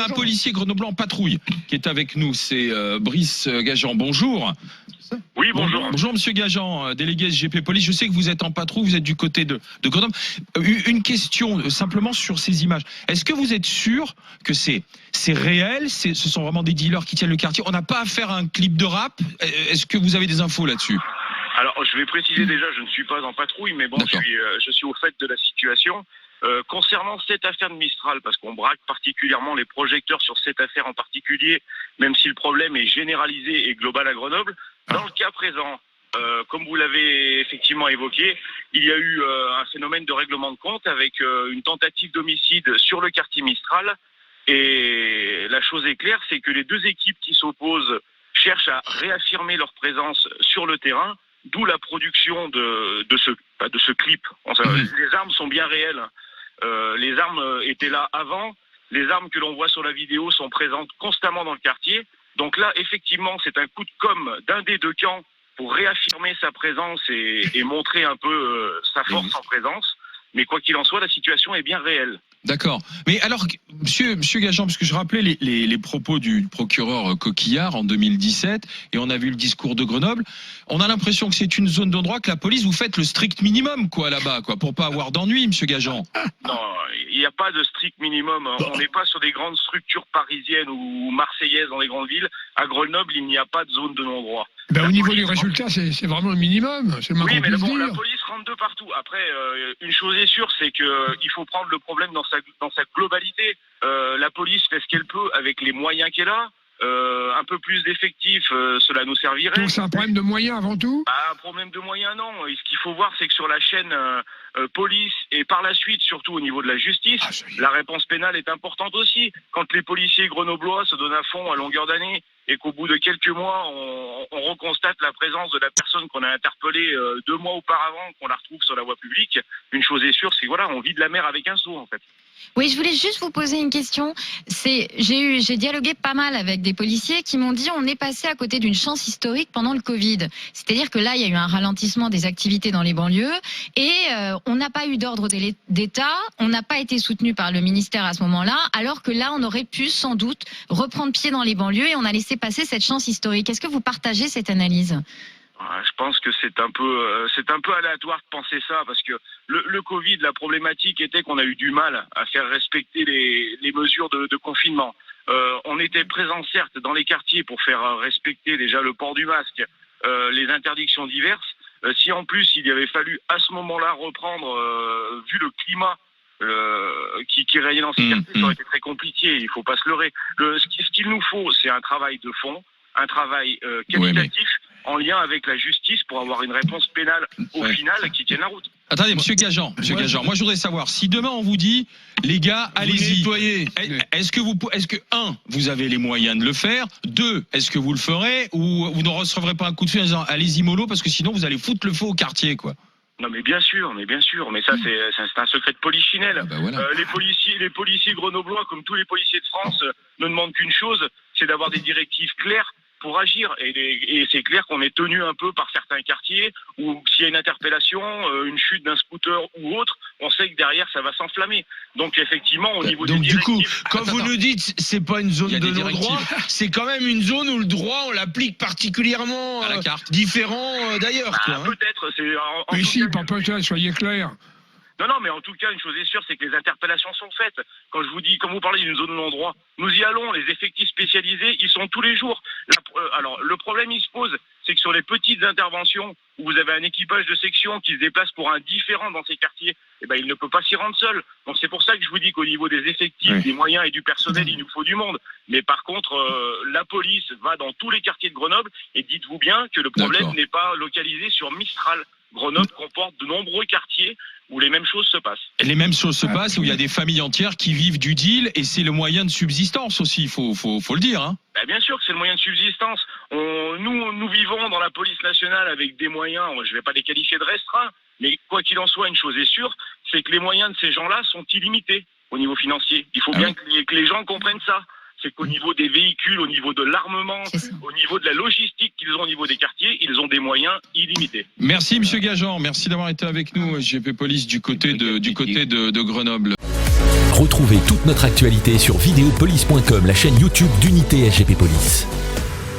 un policier grenoblois en patrouille qui est avec nous, c'est Brice Gajan. Bonjour. Oui, bonjour. Bonjour Monsieur Gajan, délégué SGP Police. Je sais que vous êtes en patrouille, vous êtes du côté de Grenoble. Une question simplement sur ces images. Est-ce que vous êtes sûr que c'est réel, ce sont vraiment des dealers qui tiennent le quartier? On n'a pas affaire à un clip de rap? Est-ce que vous avez des infos là-dessus? Alors, je vais préciser déjà, je ne suis pas en patrouille, mais bon, je suis au fait de la situation. Concernant cette affaire de Mistral, parce qu'on braque particulièrement les projecteurs sur cette affaire en particulier, même si le problème est généralisé et global à Grenoble, dans le cas présent, comme vous l'avez effectivement évoqué, il y a eu un phénomène de règlement de compte avec une tentative d'homicide sur le quartier Mistral. Et la chose est claire, c'est que les deux équipes qui s'opposent cherchent à réaffirmer leur présence sur le terrain, d'où la production de ce clip. Les armes sont bien réelles. Les armes étaient là avant. Les armes que l'on voit sur la vidéo sont présentes constamment dans le quartier. Donc là, effectivement, c'est un coup de com' d'un des deux camps pour réaffirmer sa présence et montrer un peu sa force en présence. Mais quoi qu'il en soit, la situation est bien réelle. D'accord. Mais alors, monsieur Gajan, parce que je rappelais les propos du procureur Coquillard en 2017, et on a vu le discours de Grenoble, on a l'impression que c'est une zone d'endroit que la police, vous faites le strict minimum, quoi, là-bas, quoi, pour pas avoir d'ennui, monsieur Gajan. Non, il n'y a pas de strict minimum. On n'est pas sur des grandes structures parisiennes ou marseillaises dans les grandes villes. À Grenoble, il n'y a pas de zone de non-droit. Au niveau du résultat, c'est vraiment le minimum. Oui, mais bon, la police rentre de partout. Après, une chose est sûre, c'est qu'il faut prendre le problème dans sa globalité. La police fait ce qu'elle peut avec les moyens qu'elle a. Un peu plus d'effectifs, cela nous servirait. Donc c'est un problème de moyens avant tout? Un problème de moyens, non. Et ce qu'il faut voir, c'est que sur la chaîne police et par la suite, surtout au niveau de la justice, la réponse pénale est importante aussi. Quand les policiers grenoblois se donnent à fond à longueur d'année et qu'au bout de quelques mois, on reconstate la présence de la personne qu'on a interpellée 2 mois auparavant, qu'on la retrouve sur la voie publique, une chose est sûre, c'est que voilà, on vide la mer avec un seau en fait. Oui, je voulais juste vous poser une question. J'ai dialogué pas mal avec des policiers qui m'ont dit on est passé à côté d'une chance historique pendant le Covid. C'est-à-dire que là, il y a eu un ralentissement des activités dans les banlieues et on n'a pas eu d'ordre d'État, on n'a pas été soutenu par le ministère à ce moment-là, alors que là, on aurait pu sans doute reprendre pied dans les banlieues et on a laissé passer cette chance historique. Est-ce que vous partagez cette analyse ? Je pense que c'est un peu aléatoire de penser ça parce que le Covid, la problématique était qu'on a eu du mal à faire respecter les mesures de confinement. On était présents certes dans les quartiers pour faire respecter déjà le port du masque, les interdictions diverses. Si en plus il y avait fallu à ce moment-là reprendre, vu le climat qui régnait dans ces quartiers, ça aurait été très compliqué. Il faut pas se leurrer. Ce qu'il nous faut, c'est un travail de fond, un travail qualitatif. En lien avec la justice pour avoir une réponse pénale au final qui tienne la route. Attendez, monsieur Gajan, moi je voudrais savoir, si demain on vous dit, les gars, allez-y, est-ce que, un, vous avez les moyens de le faire, deux, est-ce que vous le ferez, ou vous ne recevrez pas un coup de fil en disant, allez-y mollo, parce que sinon vous allez foutre le feu au quartier, quoi. Non mais bien sûr, mais ça c'est un secret de polichinelle. Voilà. Les policiers grenoblois, comme tous les policiers de France, ne demandent qu'une chose, c'est d'avoir des directives claires pour agir. Et c'est clair qu'on est tenu un peu par certains quartiers où s'il y a une interpellation, une chute d'un scooter ou autre, on sait que derrière ça va s'enflammer. Donc effectivement au niveau des directives... Donc du coup, quand vous nous dites c'est pas une zone de non-droit, c'est quand même une zone où le droit on l'applique particulièrement à la carte. différent d'ailleurs. Peut-être, Mais si, pas peut-être, soyez clair. Non, mais en tout cas, une chose est sûre, c'est que les interpellations sont faites. Quand vous parlez d'une zone de non-droit, nous y allons, les effectifs spécialisés, ils sont tous les jours. Alors, le problème, il se pose, c'est que sur les petites interventions, où vous avez un équipage de section qui se déplace pour un différent dans ces quartiers, il ne peut pas s'y rendre seul. Donc c'est pour ça que je vous dis qu'au niveau des effectifs, des moyens et du personnel, il nous faut du monde. Mais par contre, la police va dans tous les quartiers de Grenoble, et dites-vous bien que le problème n'est pas localisé sur Mistral. Grenoble comporte de nombreux quartiers où les mêmes choses se passent. Les mêmes choses se passent, où il y a des familles entières qui vivent du deal, et c'est le moyen de subsistance aussi, il faut le dire. Hein. Bien sûr que c'est le moyen de subsistance. Nous vivons dans la police nationale avec des moyens, je ne vais pas les qualifier de restreints, mais quoi qu'il en soit, une chose est sûre, c'est que les moyens de ces gens-là sont illimités au niveau financier. Il faut bien que les gens comprennent ça. c'est qu'au niveau des véhicules, au niveau de l'armement, au niveau de la logistique qu'ils ont au niveau des quartiers, ils ont des moyens illimités. Merci Monsieur Gajan, merci d'avoir été avec nous, SGP Police du côté de Grenoble. Retrouvez toute notre actualité sur videopolice.com, la chaîne YouTube d'Unité SGP Police.